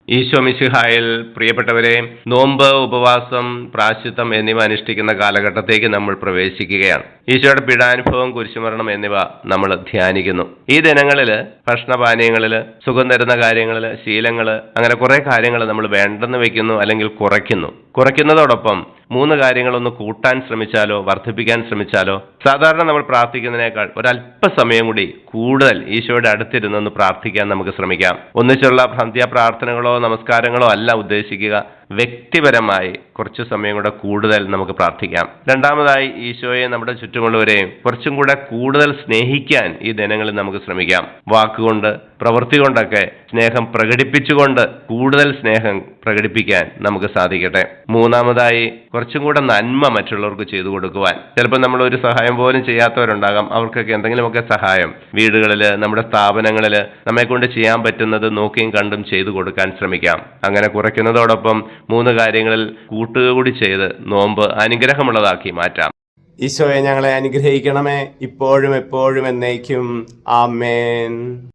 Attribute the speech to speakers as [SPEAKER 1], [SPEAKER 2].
[SPEAKER 1] ഈശോ മിശിഹായിൽ പ്രിയപ്പെട്ടവരെ, നോമ്പ്, ഉപവാസം, പ്രായശ്ചിത്തം എന്നിവ അനുഷ്ഠിക്കുന്ന കാലഘട്ടത്തേക്ക് നമ്മൾ പ്രവേശിക്കുകയാണ്. ഈശോയുടെ പീഡാനുഭവം, കുരിശുമരണം എന്നിവ നമ്മൾ ധ്യാനിക്കുന്നു. ഈ ദിനങ്ങളിൽ ഭക്ഷണപാനീയങ്ങളിൽ, സുഖം തരുന്ന കാര്യങ്ങളിൽ, ശീലങ്ങൾ, അങ്ങനെ കുറെ കാര്യങ്ങൾ നമ്മൾ വേണ്ടെന്ന് വെക്കുന്നു അല്ലെങ്കിൽ കുറയ്ക്കുന്നു. കുറയ്ക്കുന്നതോടൊപ്പം 3 കാര്യങ്ങളൊന്ന് കൂട്ടാൻ ശ്രമിച്ചാലോ വർദ്ധിപ്പിക്കാൻ ശ്രമിച്ചാലോ, സാധാരണ നമ്മൾ പ്രാർത്ഥിക്കുന്നതിനേക്കാൾ ഒരല്പസമയം കൂടി കൂടുതൽ ഈശോയുടെ അടുത്തിരുന്നൊന്ന് പ്രാർത്ഥിക്കാൻ നമുക്ക് ശ്രമിക്കാം. ഒന്നിച്ചുള്ള പ്രാർത്ഥനകളോ നമസ്കാരങ്ങളോ അല്ല ഉദ്ദേശിക്കുക. വ്യക്തിപരമായി കുറച്ചു സമയം കൂടെ കൂടുതൽ നമുക്ക് പ്രാർത്ഥിക്കാം. രണ്ടാമതായി, ഈശോയെ നമ്മുടെ ചുറ്റുമുള്ളവരെയും കുറച്ചും കൂടെ കൂടുതൽ സ്നേഹിക്കാൻ ഈ ദിനങ്ങളിൽ നമുക്ക് ശ്രമിക്കാം. വാക്കുകൊണ്ട്, പ്രവൃത്തി കൊണ്ടൊക്കെ സ്നേഹം പ്രകടിപ്പിച്ചുകൊണ്ട് കൂടുതൽ സ്നേഹം പ്രകടിപ്പിക്കാൻ നമുക്ക് സാധിക്കട്ടെ. മൂന്നാമതായി, കുറച്ചും കൂടെ നന്മ മറ്റുള്ളവർക്ക് ചെയ്തു കൊടുക്കുവാൻ. ചിലപ്പോൾ നമ്മൾ ഒരു സഹായം പോലും ചെയ്യാത്തവരുണ്ടാകാം. അവർക്കൊക്കെ എന്തെങ്കിലുമൊക്കെ സഹായം വീടുകളിൽ, നമ്മുടെ സ്ഥാപനങ്ങളിൽ നമ്മെ കൊണ്ട് ചെയ്യാൻ പറ്റുന്നത് നോക്കിയും കണ്ടും ചെയ്തു കൊടുക്കാൻ ശ്രമിക്കാം. അങ്ങനെ കുറയ്ക്കുന്നതോടൊപ്പം 3 കാര്യങ്ങളിൽ കൂട്ടുകൂടി ചെയ്ത് നോമ്പ് അനുഗ്രഹമുള്ളതാക്കി മാറ്റാം. ഈശോയെ, ഞങ്ങളെ അനുഗ്രഹിക്കണമേ, ഇപ്പോഴും എപ്പോഴും എന്നേക്കും. ആമേൻ.